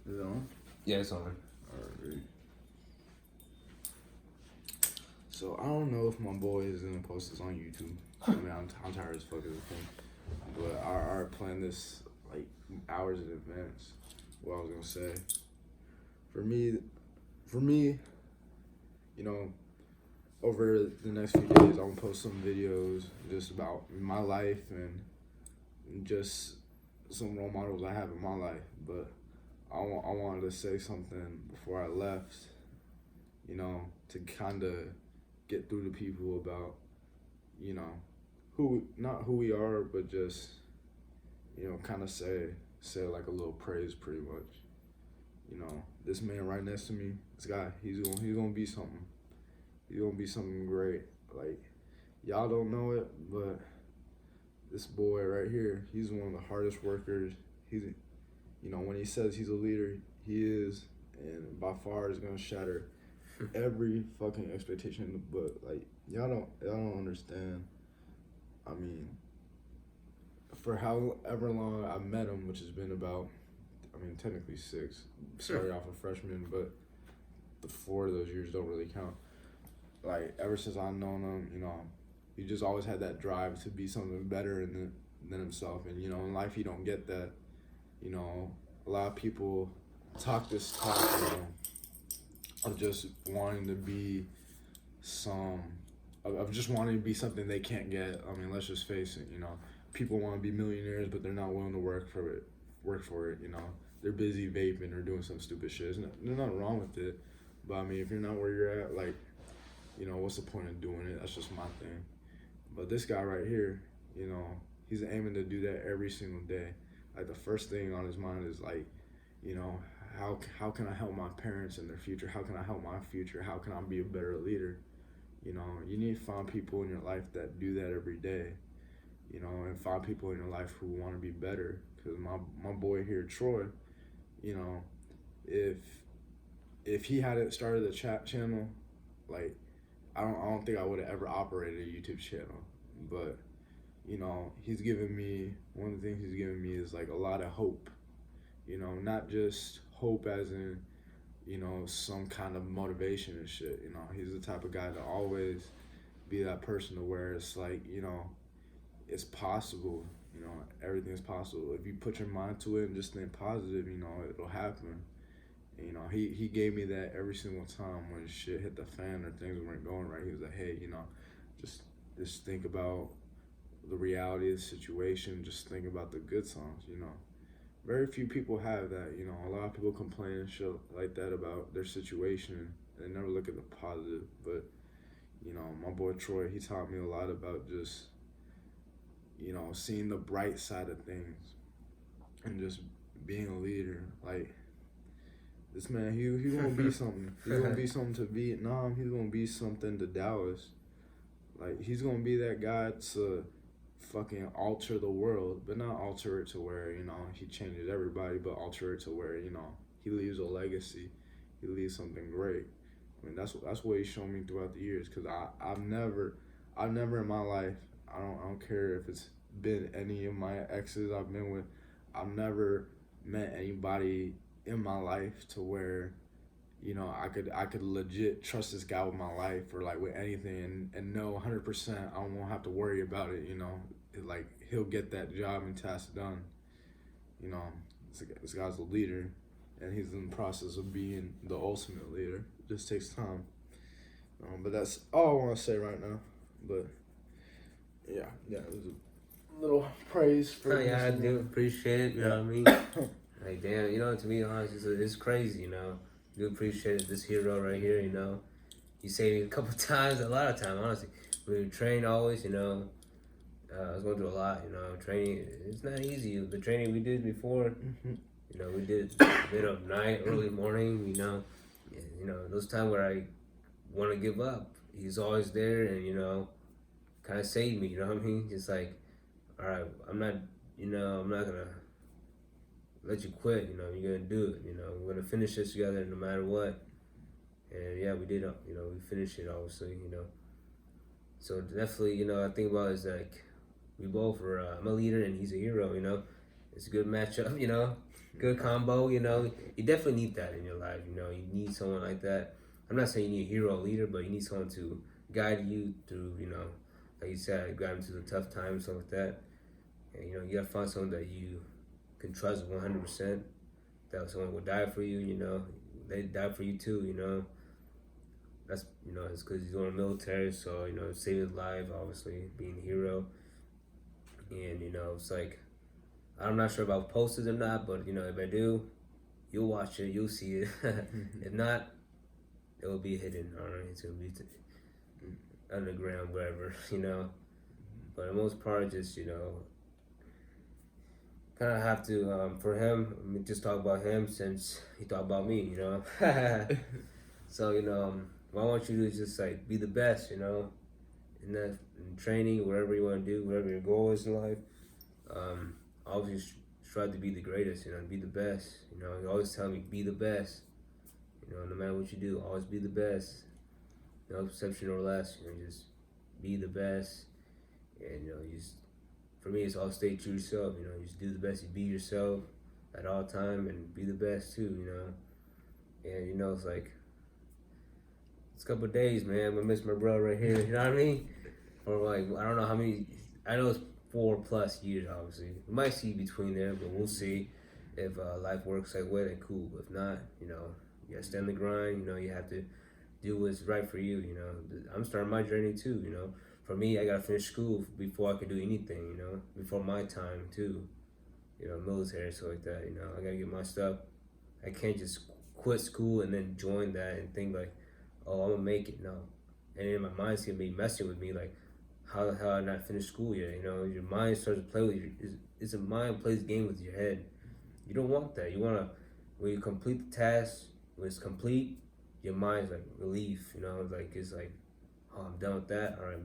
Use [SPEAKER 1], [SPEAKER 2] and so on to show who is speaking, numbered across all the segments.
[SPEAKER 1] Is it on?
[SPEAKER 2] Yeah, it's on.
[SPEAKER 1] Alright. So I don't know if my boy is gonna post this on YouTube. I mean, I'm tired as fuck of this thing. But I already planned this like hours in advance. What I was gonna say. For me, you know, over the next few days, I'm gonna post some videos just about my life and just some role models I have in my life. But I wanted to say something before I left, you know, to kind of get through to people about, you know, not who we are, but just, you know, kind of say like a little praise, pretty much. You know, this man right next to me, this guy, he's gonna be something. He's gonna be something great. Like, y'all don't know it, but this boy right here, he's one of the hardest workers. He's, you know, when he says he's a leader, he is, and by far is gonna shatter every fucking expectation in the book. Like, y'all don't understand. I mean, for however long I've met him, which has been about, I mean, technically 6. Started off a freshman, but the 4 of those years don't really count. Like, ever since I've known him, you know, he just always had that drive to be something better than himself. And, you know, in life, you don't get that. You know, a lot of people talk this talk, you know, of just wanting to be of just wanting to be something they can't get. I mean, let's just face it, you know. People want to be millionaires, but they're not willing to work for it, you know. They're busy vaping or doing some stupid shit. There's nothing wrong with it. But, I mean, if you're not where you're at, like, you know, what's the point of doing it? That's just my thing. But this guy right here, you know, he's aiming to do that every single day. Like, the first thing on his mind is, like, you know, how can I help my parents in their future? How can I help my future? How can I be a better leader? You know, you need to find people in your life that do that every day, you know, and find people in your life who want to be better. Because my boy here, Troy, you know, if he hadn't started the chat channel, like, I don't think I would have ever operated a YouTube channel. But, you know, one of the things he's given me is, like, a lot of hope. You know, not just hope as in, you know, some kind of motivation and shit. You know, he's the type of guy to always be that person to where it's like, you know, it's possible. You know, everything's possible. If you put your mind to it and just think positive, you know, it'll happen. And, you know, he gave me that every single time when shit hit the fan or things weren't going right. He was like, hey, you know, just think about the reality of the situation. Just think about the good songs, you know. Very few people have that, you know. A lot of people complain and shit like that about their situation. They never look at the positive. But, you know, my boy Troy, he taught me a lot about just, you know, seeing the bright side of things and just being a leader. Like, this man, he gonna be something. He's gonna be something to Vietnam. He's gonna be something to Dallas. Like, he's gonna be that guy to fucking alter the world, but not alter it to where, you know, he changes everybody, but alter it to where, you know, he leaves a legacy. He leaves something great. I mean, that's what he's shown me throughout the years. Cause I've never in my life, I don't care if it's been any of my exes I've been with, I've never met anybody in my life to where, you know, I could legit trust this guy with my life or like with anything and know 100% I won't have to worry about it, you know. Like, he'll get that job and task done. You know, this guy's a leader and he's in the process of being the ultimate leader. It just takes time. But that's all I want to say right now. But yeah, it was a little praise for
[SPEAKER 2] Yeah, I do appreciate it, you know what I mean? Like, damn, you know, to be honest, it's crazy, you know. I do appreciate this hero right here, you know. He saved me a couple times, a lot of times, honestly. We would train always, you know. I was going through a lot, you know. Training, it's not easy. The training we did before, you know, we did mid of night, early morning, you know. You know, those times where I want to give up, he's always there and, you know, kind of saved me, you know what I mean? Just like, all right, I'm not going to let you quit, you know, you're going to do it, you know, we're going to finish this together no matter what. And yeah, we did, you know, we finished it, obviously, you know. So definitely, you know, I think about it is like, we both are, I'm a leader and he's a hero, you know. It's a good matchup, you know, good combo. You know, you definitely need that in your life. You know, you need someone like that. I'm not saying you need a hero leader, but you need someone to guide you through. You know, like you said, guide them through the tough times, stuff like that. And you know, you gotta find someone that you can trust 100%. That someone will die for you. You know, they die for you too. You know, that's it's because he's on the military, so saving his life, obviously being a hero, and it's like I'm not sure about posters or not, but if I do, you'll watch it, you'll see it. If not, it will be hidden. All right, it's gonna be underground, wherever, But the most part, just kind of have to for him. Let me just talk about him since he talked about me, So what I want you to do is just like be the best, in that in training, whatever you want to do, whatever your goal is in life. Always strive to be the greatest, be the best. You always tell me be the best. No matter what you do, always be the best. No exception or less. Just be the best, and just for me, it's all stay true to yourself. Just do the best. You be yourself at all time, and be the best too. And it's like it's a couple of days, man. I'm gonna miss my bro right here. You know what I mean? For like I don't know how many. I know it's 4+ years. Obviously, we might see between there, but we'll see if life works that way. Then cool. But if not, you gotta stay on the grind. You have to do what's right for you. I'm starting my journey too. For me, I gotta finish school before I could do anything. Before my time too. Military, so like that. I gotta get my stuff. I can't just quit school and then join that and think like, oh, I'm gonna make it. No, and then my mind's gonna be messing with me like, how the hell I not finished school yet? Your mind starts to play with you. It's a mind plays game with your head. You don't want that. You wanna when you complete the task, when it's complete, your mind's like relief. Like it's like, oh, I'm done with that. All right,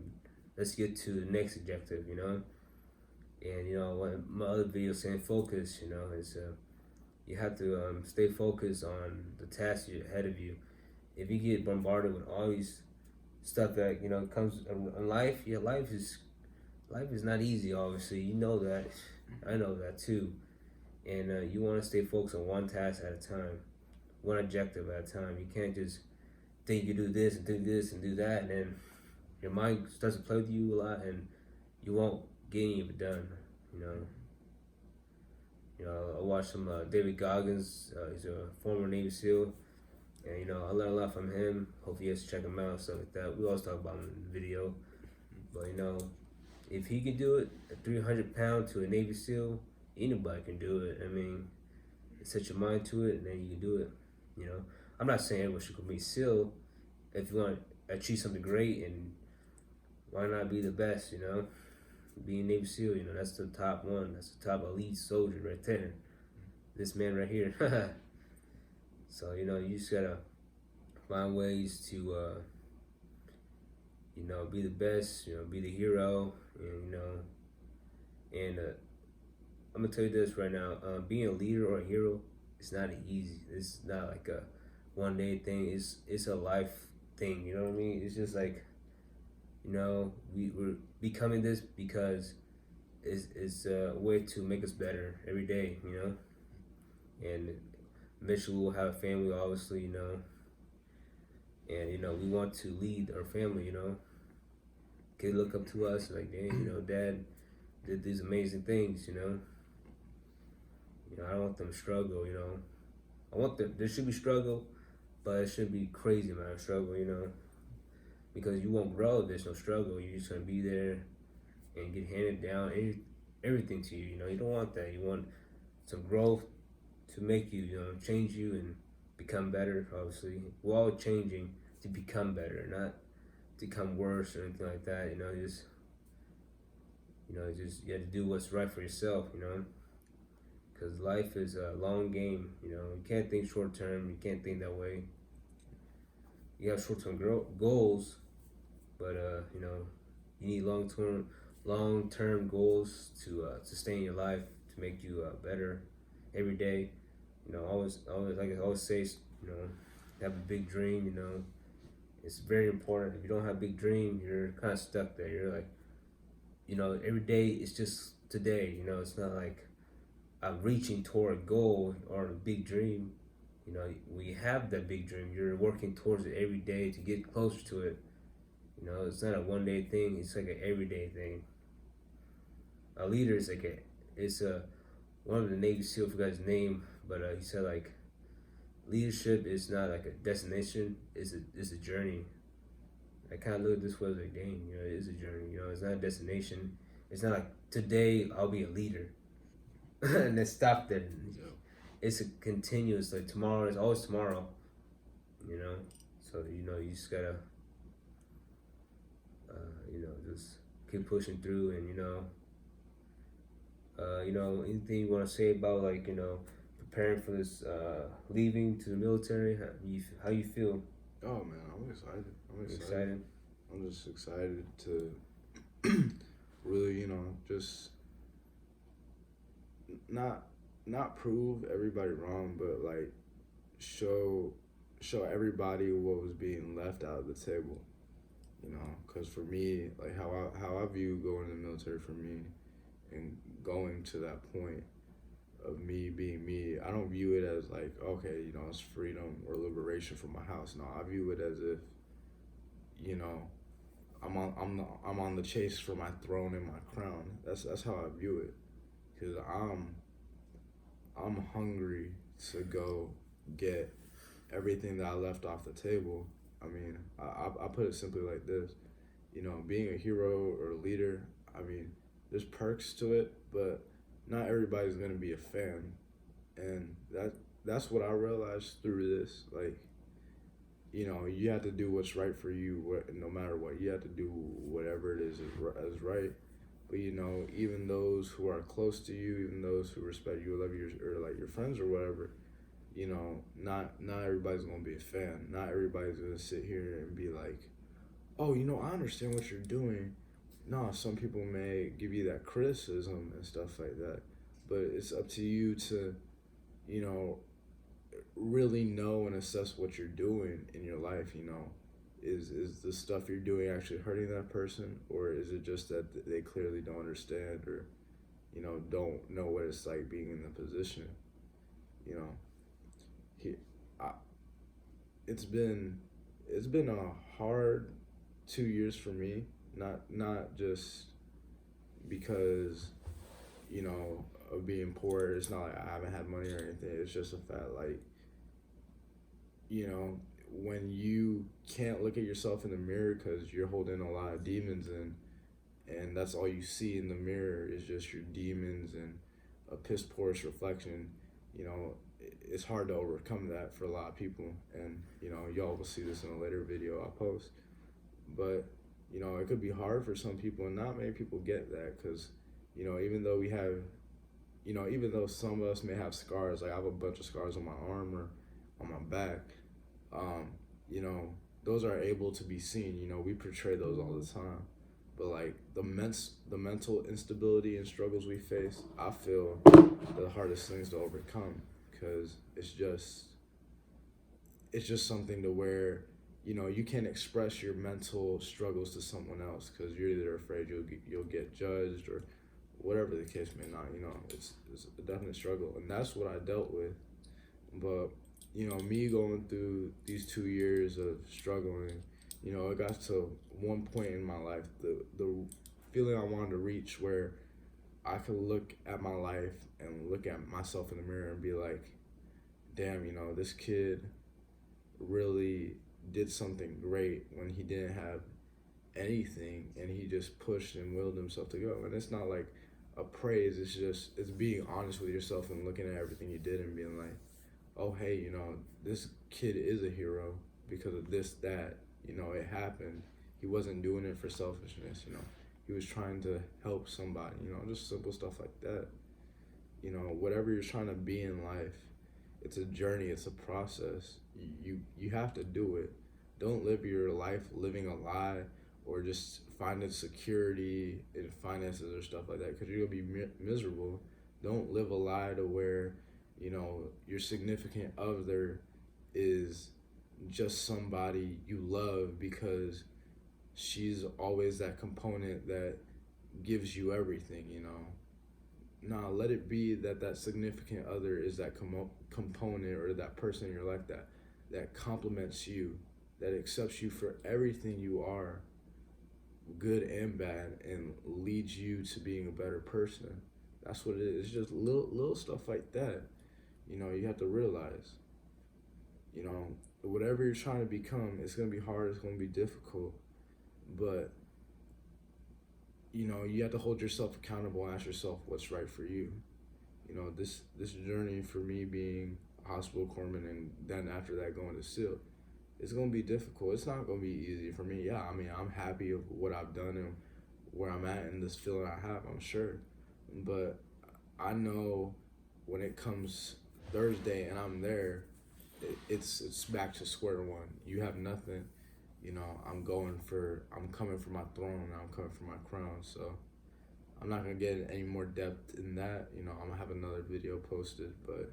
[SPEAKER 2] let's get to the next objective. And what my other video saying focus. Is you have to stay focused on the task ahead of you. If you get bombarded with all these stuff that comes in life, life is not easy. Obviously, you know that. I know that too. And you want to stay focused on one task at a time, one objective at a time. You can't just think you do this and do this and do that, and then your mind starts to play with you a lot, and you won't get any of it done. I watched some David Goggins. He's a former Navy SEAL. And I learned a lot from him. Hopefully you guys check him out, stuff like that. We always talk about him in the video. But if he can do it, a 300-pound to a Navy SEAL, anybody can do it. I mean, set your mind to it, and then you can do it. I'm not saying everyone should be SEAL. If you want to achieve something great, and why not be the best? Be a Navy SEAL. That's the top one. That's the top elite soldier right there. This man right here. So you just gotta find ways to be the best, be the hero, and I'm gonna tell you this right now, being a leader or a hero, it's not easy. It's not like a one day thing. It's a life thing. You know what I mean? It's just like we're becoming this because it's a way to make us better every day. And eventually we'll have a family, obviously, and we want to lead our family. Kids look up to us like, dang, Dad did these amazing things. I don't want them to struggle. I want there should be struggle, but it shouldn't be crazy amount of struggle. Because you won't grow if there's no struggle. You're just gonna be there and get handed down everything to you. You don't want that. You want some growth to make you, change you and become better. Obviously, we're all changing to become better, not to become worse or anything like that. Just you have to do what's right for yourself. Because life is a long game. You can't think short term. You can't think that way. You have short term goals, but you need long term goals to sustain your life, to make you better every day. Always like I always say, have a big dream. It's very important. If you don't have a big dream, you're kind of stuck there. You're like, every day is just today. It's not like reaching toward a goal or a big dream, you know, we have that big dream. You're working towards it every day to get closer to it. You know, it's not a one day thing. It's like an everyday thing. A leader is like it's a one of the Navy SEAL, forgot his name, but he said like leadership is not like a destination. It's a journey. I kind of look at this way like, dang, you know, it is a journey. You know, it's not a destination. It's not like today I'll be a leader and then stop there.
[SPEAKER 1] Yeah.
[SPEAKER 2] It's a continuous. Like tomorrow is always tomorrow. You know, so you know you just gotta, you know, just keep pushing through, and you know, anything you want to say about like preparing for this leaving to the military? How you feel?
[SPEAKER 1] Oh man, I'm excited. I'm
[SPEAKER 2] You
[SPEAKER 1] excited.
[SPEAKER 2] excited?
[SPEAKER 1] I'm just excited to really, just not not prove everybody wrong, but like show show everybody what was being left out of the table. Because for me, like how I view going in the military for me and going to that point of me being me, I don't view it as like okay, it's freedom or liberation from my house. No, I view it as if you know I'm on the chase for my throne and my crown. That's how I view it. Cause I'm hungry to go get everything that I left off the table. I mean, I put it simply like this. Being a hero or a leader. I mean, there's perks to it, but not everybody's gonna be a fan, and that's what I realized through this. Like, you have to do what's right for you, no matter what. You have to do whatever it is right. But even those who are close to you, even those who respect you, love you, or like your friends or whatever, not everybody's gonna be a fan. Not everybody's gonna sit here and be like, oh, I understand what you're doing. No, some people may give you that criticism and stuff like that, but it's up to you to, you know, really know and assess what you're doing in your life. Is the stuff you're doing actually hurting that person, or is it just that they clearly don't understand, or don't know what it's like being in the position? You know, he, I, it's been it's been a hard 2 years for me. Not just because of being poor. It's not like I haven't had money or anything. It's just a fact, like, you know when you can't look at yourself in the mirror because you're holding a lot of demons in, and that's all you see in the mirror is just your demons and a piss poorish reflection. It's hard to overcome that for a lot of people, and y'all will see this in a later video I'll post. But it could be hard for some people, and not many people get that because even though we have even though some of us may have scars, like I have a bunch of scars on my arm or on my back, um, you know, those are able to be seen. We portray those all the time. But like the mental instability and struggles we face, I feel the hardest things to overcome because it's just something to where you can't express your mental struggles to someone else because you're either afraid you'll get judged or whatever the case may not. It's a definite struggle, and that's what I dealt with. But me going through these 2 years of struggling, it got to one point in my life, the feeling I wanted to reach where I could look at my life and look at myself in the mirror and be like, damn, this kid really did something great when he didn't have anything, and he just pushed and willed himself to go. And it's not like a praise, it's being honest with yourself and looking at everything you did and being like, oh hey, this kid is a hero because of this, that, it happened. He wasn't doing it for selfishness. He was trying to help somebody. Just simple stuff like that. Whatever you're trying to be in life, it's a journey, it's a process. You have to do it. Don't live your life living a lie or just finding security in finances or stuff like that, because you're gonna be miserable. Don't live a lie to where your significant other is just somebody you love because she's always that component that gives you everything. nah, let it be that that significant other is that component or that person in your life that compliments you, that accepts you for everything you are, good and bad, and leads you to being a better person. That's what it is. It's just little stuff like that. You know, you have to realize, you know, whatever you're trying to become, it's gonna be hard, it's gonna be difficult, but you know, you have to hold yourself accountable and ask yourself what's right for you. You know, this journey for me being a hospital corpsman and then after that going to SEAL, it's gonna be difficult. It's not gonna be easy for me. Yeah, I mean, I'm happy of what I've done and where I'm at and this feeling I have, I'm sure. But I know when it comes Thursday and I'm there, it's back to square one. You have nothing. You know, I'm coming for my throne and I'm coming for my crown. So I'm not gonna get any more depth in that. You know, I'm gonna have another video posted, but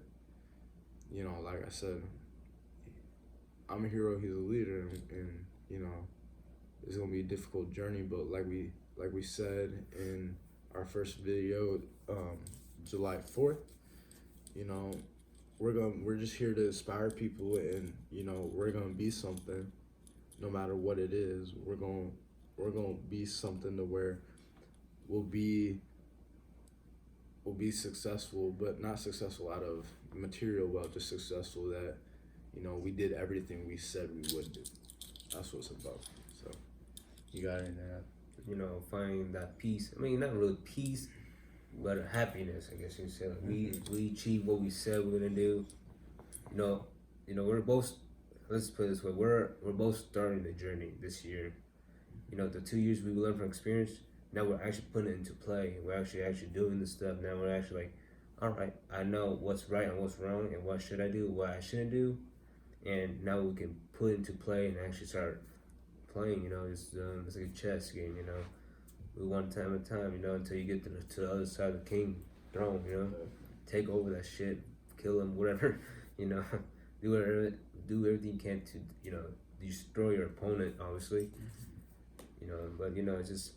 [SPEAKER 1] you know, like I said, I'm a hero. He's a leader, and you know, it's gonna be a difficult journey. But like we said in our first video, July 4th, you know, we're just here to inspire people, and you know, we're gonna be something, no matter what it is. We're gonna be something to where we'll be will be successful, but not successful out of material wealth, just successful that, you know, we did everything we said we would do. That's what it's about. So
[SPEAKER 2] You got it. You know, finding that peace. I mean, not really peace, but happiness. I guess you say. Like, we achieve what we said we're gonna do. You know, we're both. Let's put it this way: we're both starting the journey this year. You know, the 2 years we learned from experience. Now we're actually putting it into play. We're actually doing this stuff. Now we're actually like, all right, I know what's right and what's wrong, and what should I do, what I shouldn't do, and now we can put it into play and actually start playing. You know, it's like a chess game. You know, one time at a time. You know, until you get to the other side of the king throne. You know, take over that shit, kill him, whatever. You know, do everything you can to, you know, destroy your opponent. Obviously, you know, but you know, it's just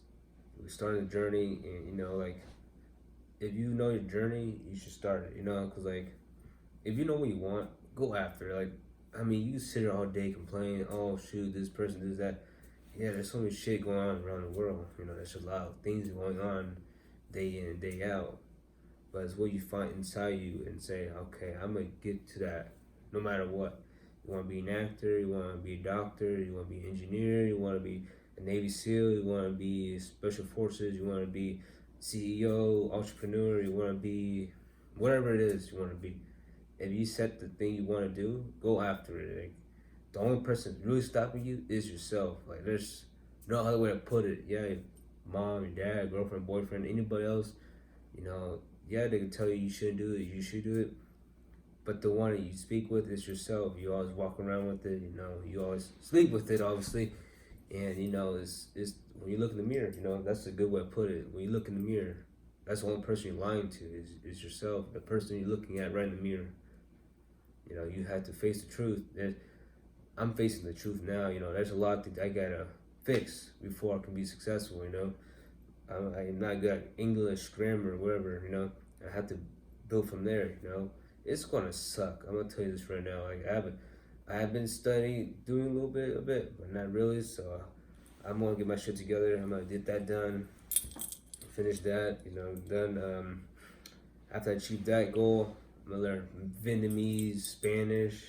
[SPEAKER 2] we're starting the journey, and you know, like if you know your journey, you should start it. You know, because like if you know what you want, go after it. Like, I mean, you sit here all day complaining, oh shoot, this person does that. Yeah, there's so much shit going on around the world. You know, there's a lot of things going on day in and day out. But it's what you find inside you and say, okay, I'm gonna get to that no matter what. You wanna be an actor, you wanna be a doctor, you wanna be an engineer, you wanna be a Navy SEAL, you wanna be special forces, you wanna be CEO, entrepreneur, you wanna be whatever it is you wanna be. If you set the thing you wanna do, go after it. Like, the only person really stopping you is yourself. Like, there's no other way to put it. Yeah, your mom, your dad, girlfriend, boyfriend, anybody else, you know, yeah, they can tell you shouldn't do it, you should do it. But the one that you speak with is yourself. You always walk around with it, you know, you always sleep with it, obviously. And, you know, it's when you look in the mirror, you know, that's a good way to put it. When you look in the mirror, that's the only person you're lying to is yourself, the person you're looking at right in the mirror. You know, you have to face the truth. I'm facing the truth now. You know, there's a lot that I gotta fix before I can be successful. You know, I'm not good at English, grammar, whatever. You know, I have to build from there. You know, it's gonna suck. I'm gonna tell you this right now. Like, I have been studying, doing a bit, but not really. So I'm gonna get my shit together. I'm gonna get that done, finish that. You know, done. After I achieve that goal, I'm gonna learn Vietnamese, Spanish.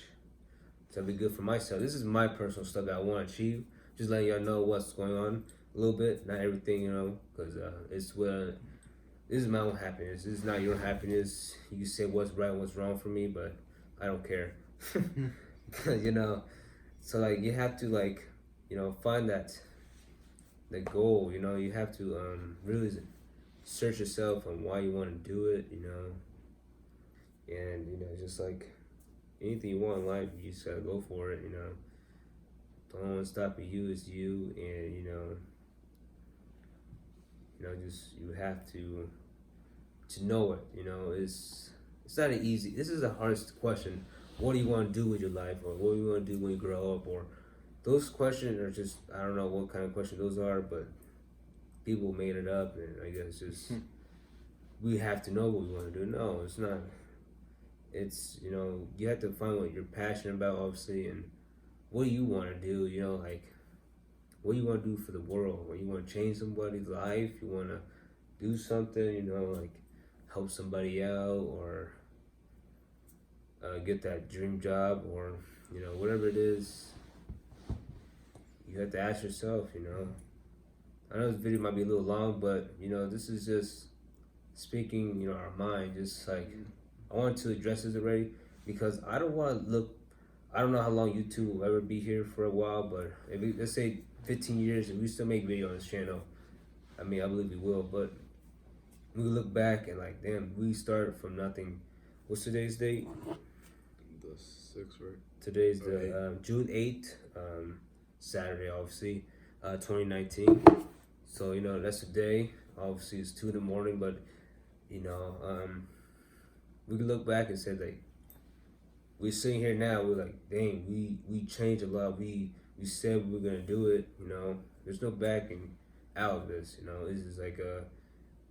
[SPEAKER 2] So it'll be good for myself. This is my personal stuff that I want to achieve. Just letting y'all know what's going on a little bit, not everything, you know, because it's what this is my own happiness. This is not your happiness. You can say what's right and what's wrong for me, but I don't care. You know, so like you have to like, you know, find the goal. You know, you have to really search yourself on why you want to do it. You know, and you know, just like anything you want in life, you just gotta go for it. You know, the only one stopping you is you, and just you have to know it. You know, it's not an easy. This is the hardest question. What do you want to do with your life, or what do you want to do when you grow up, or those questions are just, I don't know what kind of question those are, but people made it up, and I guess just we have to know what we want to do. No, it's not. It's, you have to find what you're passionate about, obviously, and what do you want to do. Like what you want to do for the world. When you want to change somebody's life, you want to do something. Like help somebody out, or get that dream job, or whatever it is. You have to ask yourself. I know this video might be a little long, but this is just speaking, our mind. Just like I wanted to address this already because I don't want to look. I don't know how long YouTube will ever be here for a while, but if we, let's say 15 years and we still make video on this channel, I mean, I believe we will. But we look back and like, damn, we started from nothing. What's today's date?
[SPEAKER 1] The 6th, right?
[SPEAKER 2] Today's the June 8th, Saturday, obviously, 2019. So that's the day. Obviously, it's 2 in the morning, but we can look back and say like we're sitting here now. We're like, dang, we changed a lot. We said we were gonna do it. There's no backing out of this. This is like a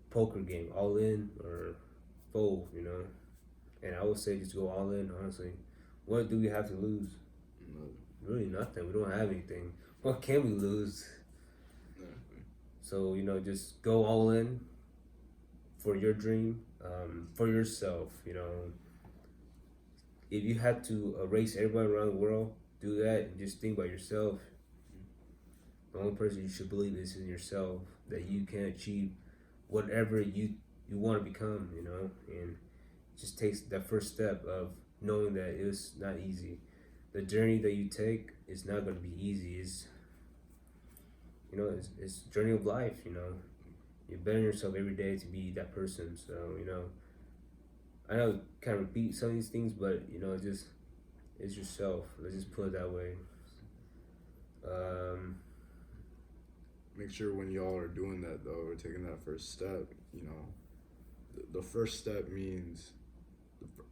[SPEAKER 2] poker game, all in or fold. And I would say just go all in. Honestly, what do we have to lose? Really nothing. We don't have anything. What can we lose? So just go all in for your dream, for yourself. If you had to erase everybody around the world, do that and just think about yourself. The only person you should believe is in yourself, that you can achieve whatever you want to become. And it just takes that first step of knowing that it's not easy. The journey that you take is not going to be easy. It's journey of life. You better yourself every day to be that person. So I know I kind of repeat some of these things, but it's yourself. Let's just put it that way.
[SPEAKER 1] Make sure when y'all are doing that though, or taking that first step, the first step means,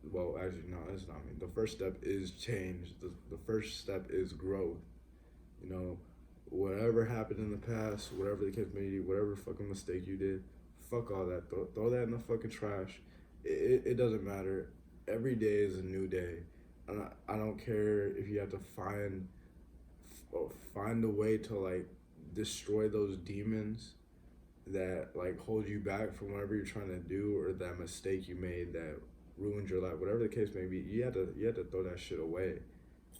[SPEAKER 1] well, actually no, that's not mean. The first step is change. The first step is growth. Whatever happened in the past, whatever the case may be, whatever fucking mistake you did, fuck all that. Throw that in the fucking trash. It doesn't matter. Every day is a new day. And I don't care if you have to find a way to like destroy those demons that like hold you back from whatever you're trying to do, or that mistake you made that ruined your life. Whatever the case may be, you have to throw that shit away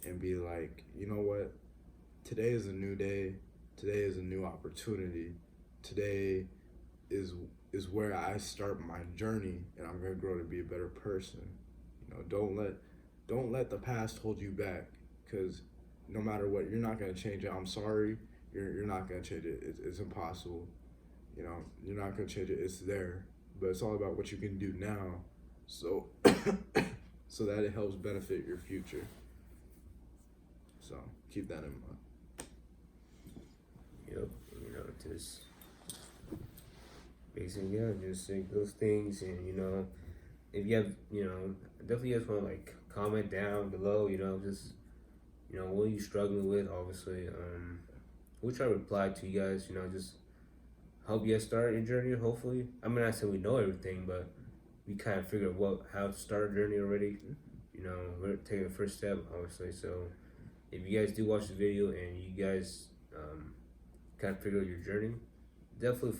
[SPEAKER 1] and be like, you know what? Today is a new day. Today is a new opportunity. Today is where I start my journey, and I'm gonna grow to be a better person. Don't let the past hold you back, because no matter what, you're not gonna change it. I'm sorry, you're not gonna change it. It's impossible. You're not gonna change it. It's there, but it's all about what you can do now, so so that it helps benefit your future. So keep that in mind.
[SPEAKER 2] Yep, just basically, just say those things, and if you have, definitely just want to like comment down below, just what are you struggling with, obviously. We'll try to reply to you guys, just help you guys start your journey, hopefully. I mean, I said we know everything, but we kind of figured how to start a journey already. We're taking the first step, obviously. So if you guys do watch the video and you guys kind of figure out your journey, definitely,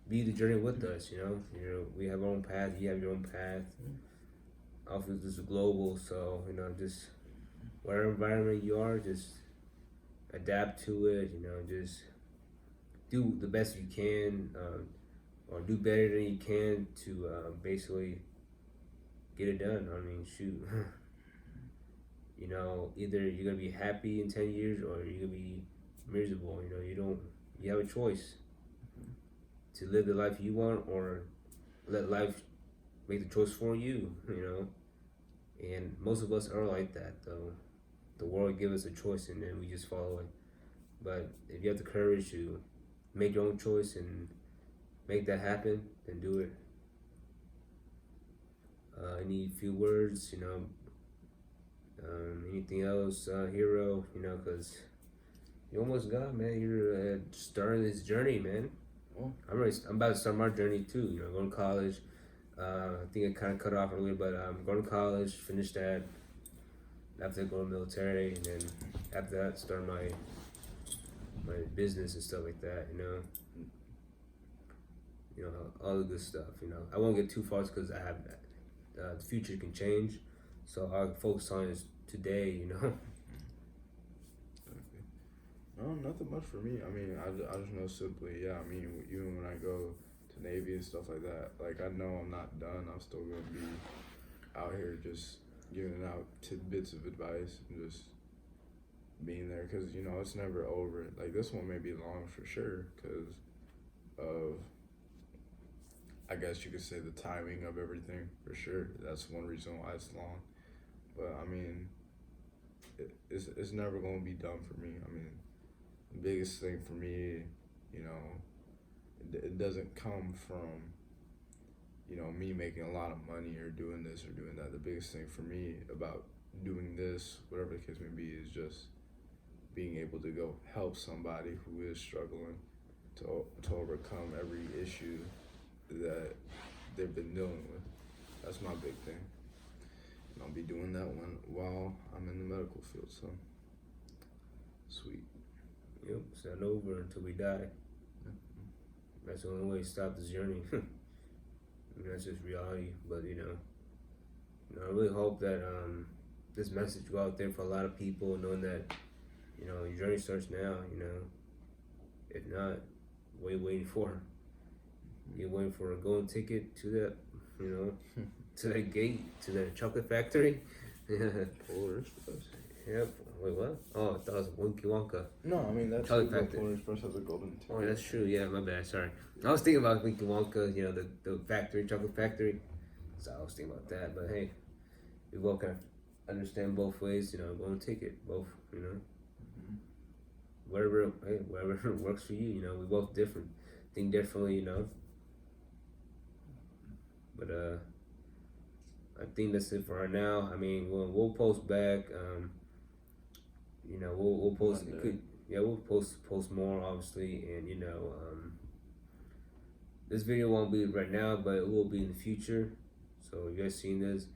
[SPEAKER 2] be the journey with us. We have our own path. You have your own path. Obviously, this is global, so just whatever environment you are, just adapt to it. Just do the best you can, or do better than you can to basically get it done. I mean, shoot. Either you're gonna be happy in 10 years or you're gonna be miserable. You have a choice to live the life you want, or let life make the choice for you. And most of us are like that, though. The world gives us a choice and then we just follow it. But if you have the courage to make your own choice and make that happen, then do it. Any few words, anything else, hero, because you almost got, man. You're starting this journey, man.
[SPEAKER 1] Well,
[SPEAKER 2] I'm about to start my journey too. You know, going to college. I think I kind of cut off earlier, but I'm going to college, finish that. After I go to the military, and then after that, start my business and stuff like that. You know, all the good stuff. You know, I won't get too far because I have that. The future can change, so I'll focus on is today. You know.
[SPEAKER 1] no, nothing much for me. I mean, I just know simply, yeah. I mean, even when I go to Navy and stuff like that, like I know I'm not done. I'm still gonna be out here just giving out tidbits of advice and just being there because you know it's never over. Like this one may be long for sure because of I guess you could say the timing of everything for sure. That's one reason why it's long. But I mean, it's never gonna be done for me. I mean, the biggest thing for me, you know, it doesn't come from you know me making a lot of money or doing this or doing that. The biggest thing for me about doing this, whatever the case may be, is just being able to go help somebody who is struggling to overcome every issue that they've been dealing with. That's my big thing. And I'll be doing that one while I'm in the medical field, so sweet.
[SPEAKER 2] Yep, it's not over until we die. That's the only way to stop this journey. I mean, that's just reality. But you know, I really hope that this message go out there for a lot of people, knowing that you know your journey starts now. You know, if not, what are you waiting for? You're waiting for a golden ticket to that, you know, to that gate, to that chocolate factory.
[SPEAKER 1] Polar Express.
[SPEAKER 2] Yep. Wait, what? Oh, I thought it was Winky Wonka.
[SPEAKER 1] No, I mean that's
[SPEAKER 2] Chocolate
[SPEAKER 1] the
[SPEAKER 2] factory.
[SPEAKER 1] Polar Express has a golden ticket.
[SPEAKER 2] Oh, that's true. Yeah, my bad. Sorry. I was thinking about Winky Wonka, you know, the factory, chocolate factory. So I was thinking about that. But hey, we both can understand both ways, you know, golden ticket, both, you know. Whatever works for you, you know, we both different. Think differently, you know. But I think that's it for right now. I mean, we'll post back. You know, we'll post. We'll post more, obviously, and you know, this video won't be right now, but it will be in the future. So you guys seen this?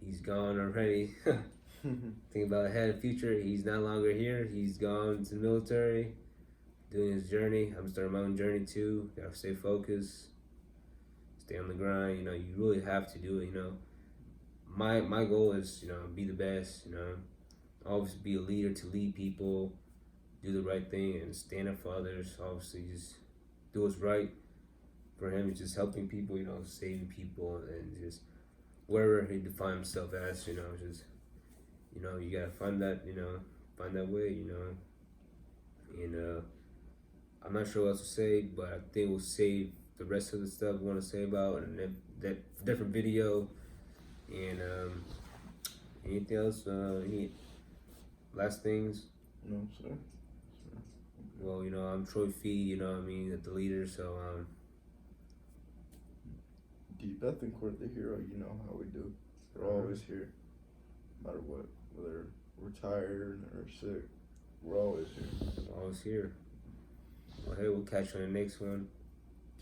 [SPEAKER 2] He's gone already. Think about ahead in the future. He's no longer here. He's gone to the military, doing his journey. I'm starting my own journey too. Gotta stay focused, stay on the grind. You know, you really have to do it. You know, my goal is, you know, be the best. You know, always be a leader to lead people, do the right thing, and stand up for others. Obviously, just do what's right. For him, it's just helping people. You know, saving people, and just wherever he defines himself as. You know, just. You know, you gotta find that, you know, find that way, you know. And I'm not sure what else to say, but I think we'll save the rest of the stuff we want to say about in that different video. And anything else? Any last things?
[SPEAKER 1] No, sir.
[SPEAKER 2] Well, you know, I'm Troy Fee, you know what I mean, the leader, so
[SPEAKER 1] D. Bethencourt, the hero, you know how we do. We're always here, no matter what. Whether we're tired or sick, we're always here.
[SPEAKER 2] Always here. Well, hey, we'll catch you on the next one.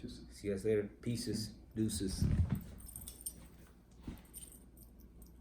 [SPEAKER 2] See you guys later. Pieces. Deuces.